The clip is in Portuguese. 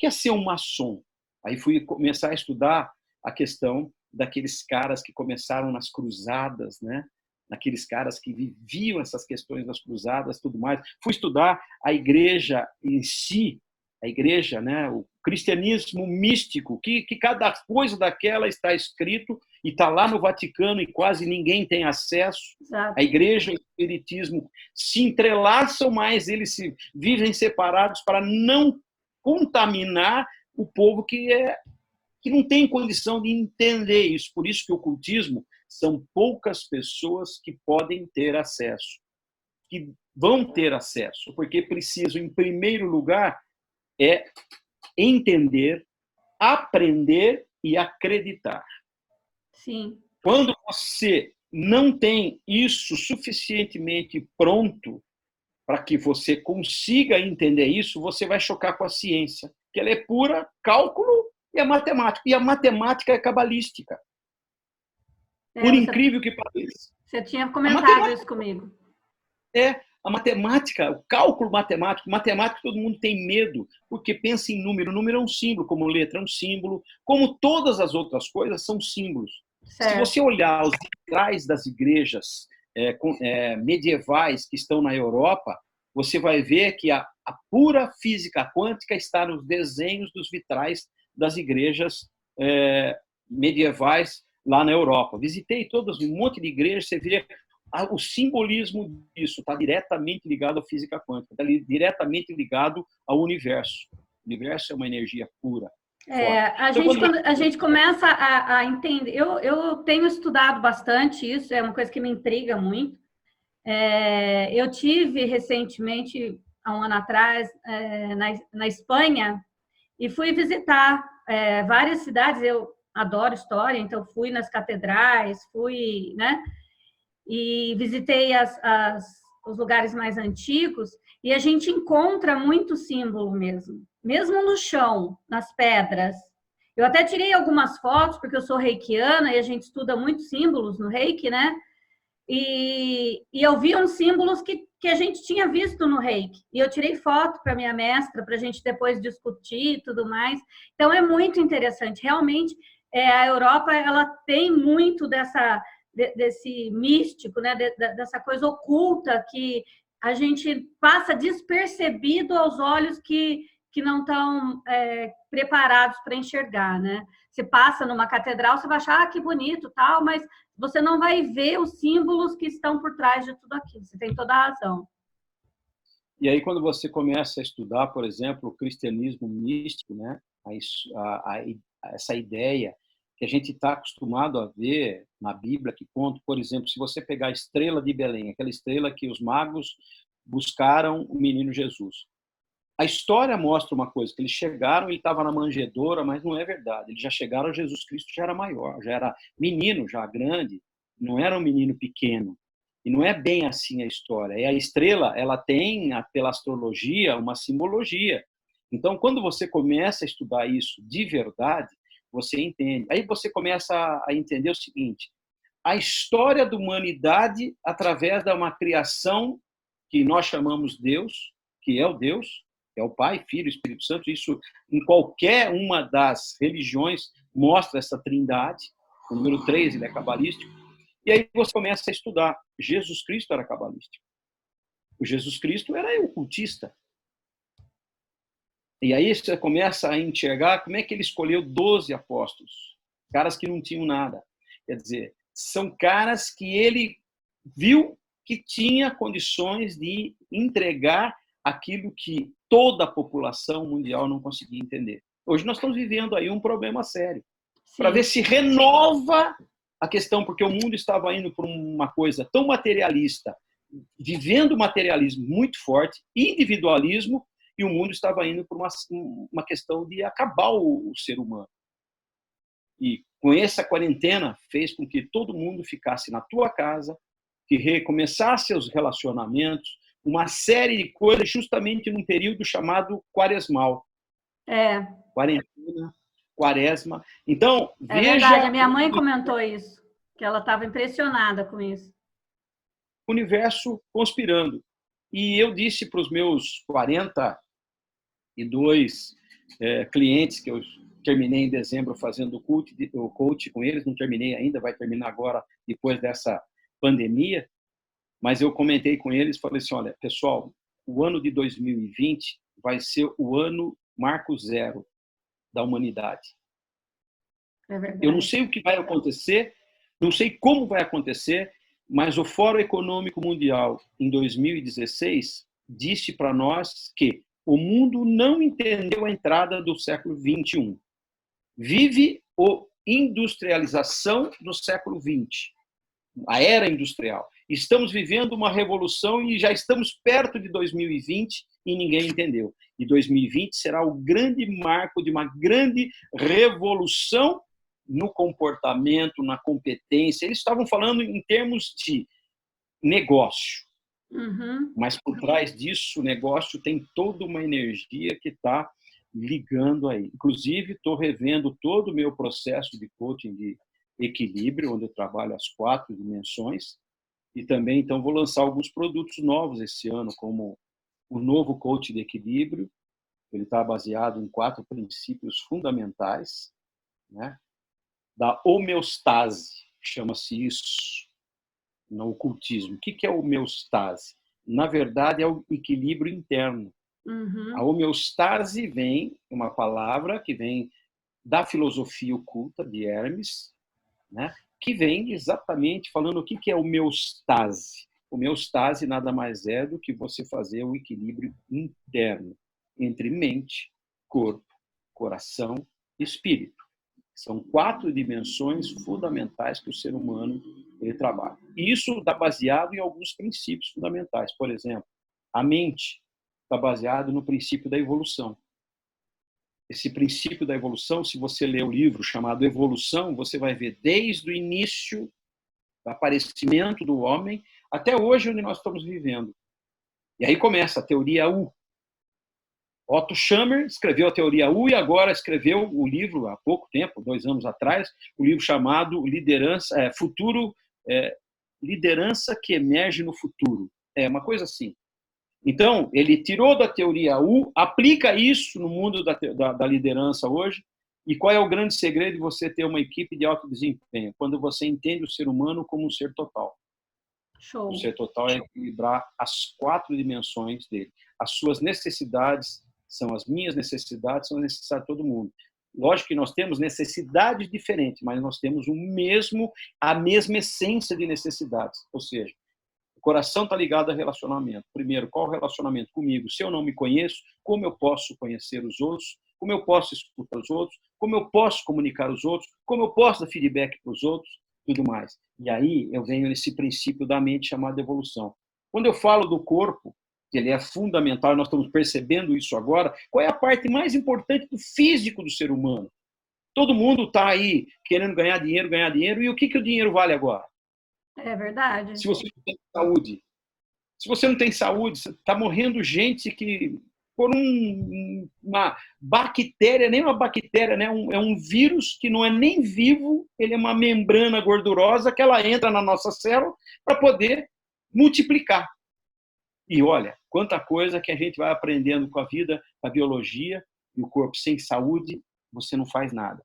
que é ser um maçom? Aí fui começar a estudar a questão daqueles caras que começaram nas cruzadas, né? Naqueles caras que viviam essas questões das cruzadas, tudo mais. Fui estudar a igreja em si, a igreja, né? O cristianismo místico, que cada coisa daquela está escrito e está lá no Vaticano e quase ninguém tem acesso. Exato. A igreja e o espiritismo se entrelaçam, mas eles se vivem separados para não contaminar o povo que não tem condição de entender isso. Por isso que o ocultismo são poucas pessoas que podem ter acesso, que vão ter acesso, porque precisam, em primeiro lugar, entender, aprender e acreditar. Sim. Quando você não tem isso suficientemente pronto para que você consiga entender isso, você vai chocar com a ciência, que ela é pura cálculo e a matemática. E a matemática é cabalística. Por incrível que pareça. Você tinha comentado isso comigo. A matemática, o cálculo matemática todo mundo tem medo, porque pensa em número. Número é um símbolo, como letra é um símbolo, como todas as outras coisas são símbolos. Certo. Se você olhar os vitrais das igrejas medievais que estão na Europa, você vai ver que a pura física quântica está nos desenhos dos vitrais das igrejas medievais lá na Europa. Visitei todas, um monte de igrejas, você vê o simbolismo disso está diretamente ligado à física quântica, está diretamente ligado ao universo. O universo é uma energia pura. Quando a gente começa a entender, eu tenho estudado bastante isso, é uma coisa que me intriga muito. Eu tive recentemente, há um ano atrás, na Espanha, e fui visitar várias cidades. Eu adoro história, então fui nas catedrais, né? E visitei os lugares mais antigos, e a gente encontra muito símbolo mesmo no chão, nas pedras. Eu até tirei algumas fotos, porque eu sou reikiana e a gente estuda muitos símbolos no reiki, né? E eu vi uns símbolos que a gente tinha visto no reiki. E eu tirei foto para minha mestra, para a gente depois discutir e tudo mais. Então, é muito interessante. Realmente, a Europa ela tem muito desse místico, né? Dessa coisa oculta que a gente passa despercebido aos olhos que não estão preparados para enxergar, né? Você passa numa catedral, você vai achar que bonito, tal, mas você não vai ver os símbolos que estão por trás de tudo aquilo. Você tem toda a razão. E aí, quando você começa a estudar, por exemplo, o cristianismo místico, né? Essa ideia que a gente está acostumado a ver na Bíblia, que conta, por exemplo, se você pegar a estrela de Belém, aquela estrela que os magos buscaram o menino Jesus. A história mostra uma coisa, que eles chegaram e ele estava na manjedoura, mas não é verdade. Eles já chegaram, Jesus Cristo já era maior, já era menino, já grande, não era um menino pequeno. E não é bem assim a história. E a estrela, ela tem, pela astrologia, uma simbologia. Então, quando você começa a estudar isso de verdade, você entende. Aí você começa a entender o seguinte: a história da humanidade através de uma criação que nós chamamos Deus, que é o Deus, é o Pai, Filho e Espírito Santo. Isso, em qualquer uma das religiões, mostra essa trindade. O número 3, ele é cabalístico. E aí você começa a estudar. Jesus Cristo era cabalístico. O Jesus Cristo era ocultista. E aí você começa a enxergar como é que ele escolheu 12 apóstolos. Caras que não tinham nada. Quer dizer, são caras que ele viu que tinha condições de entregar aquilo que toda a população mundial não conseguia entender. Hoje nós estamos vivendo aí um problema sério. Para ver se renova a questão, porque o mundo estava indo por uma coisa tão materialista, vivendo materialismo muito forte, individualismo, e o mundo estava indo por uma questão de acabar o ser humano. E com essa quarentena fez com que todo mundo ficasse na tua casa, que recomeçasse os relacionamentos, uma série de coisas justamente num período chamado quaresmal. Quarentena, quaresma. Então, veja... verdade, a minha mãe comentou isso, que ela estava impressionada com isso. O universo conspirando. E eu disse para os meus 42 clientes que eu terminei em dezembro fazendo o coach com eles, não terminei ainda, vai terminar agora depois dessa pandemia, mas eu comentei com eles, falei assim, olha, pessoal, o ano de 2020 vai ser o ano marco zero da humanidade. Eu não sei o que vai acontecer, não sei como vai acontecer, mas o Fórum Econômico Mundial, em 2016, disse para nós que o mundo não entendeu a entrada do século XXI. Vive a industrialização do século XX, a era industrial. Estamos vivendo uma revolução e já estamos perto de 2020 e ninguém entendeu. E 2020 será o grande marco de uma grande revolução no comportamento, na competência. Eles estavam falando em termos de negócio, mas por trás disso, o negócio tem toda uma energia que está ligando aí. Inclusive, estou revendo todo o meu processo de coaching de equilíbrio, onde eu trabalho as 4 dimensões, e também, então, vou lançar alguns produtos novos esse ano, como o novo coaching de equilíbrio. Ele está baseado em 4 princípios fundamentais, né? Da homeostase, chama-se isso no ocultismo. O que é homeostase? Na verdade, é o equilíbrio interno. A homeostase vem, uma palavra que vem da filosofia oculta de Hermes, né? Que vem exatamente falando o que é homeostase. Homeostase nada mais é do que você fazer o equilíbrio interno entre mente, corpo, coração e espírito. São 4 dimensões fundamentais que o ser humano ele trabalha. E isso está baseado em alguns princípios fundamentais. Por exemplo, a mente está baseado no princípio da evolução. Esse princípio da evolução, se você ler o livro chamado Evolução, você vai ver desde o início do aparecimento do homem até hoje onde nós estamos vivendo. E aí começa a teoria U. Otto Schammer escreveu a teoria U e agora escreveu o livro, há pouco tempo, 2 anos atrás, o livro chamado Liderança que Emerge no Futuro. É uma coisa assim. Então, ele tirou da teoria U, aplica isso no mundo da liderança hoje. E qual é o grande segredo de você ter uma equipe de alto desempenho? Quando você entende o ser humano como um ser total. Show. O ser total é equilibrar as 4 dimensões dele. As suas necessidades são as minhas necessidades, são as necessidades de todo mundo. Lógico que nós temos necessidades diferentes, mas nós temos a mesma essência de necessidades. Ou seja, o coração está ligado a relacionamento. Primeiro, qual o relacionamento comigo? Se eu não me conheço, como eu posso conhecer os outros? Como eu posso escutar os outros? Como eu posso comunicar os outros? Como eu posso dar feedback para os outros? Tudo mais. E aí eu venho nesse princípio da mente chamado evolução. Quando eu falo do corpo, que ele é fundamental, nós estamos percebendo isso agora, qual é a parte mais importante do físico do ser humano? Todo mundo está aí querendo ganhar dinheiro, e o que o dinheiro vale agora? É verdade. Se você não tem saúde. Se você não tem saúde, está morrendo gente que por uma bactéria, nem uma bactéria, né? É um vírus que não é nem vivo, ele é uma membrana gordurosa que ela entra na nossa célula para poder multiplicar. E olha, quanta coisa que a gente vai aprendendo com a vida, a biologia, e o corpo sem saúde, você não faz nada.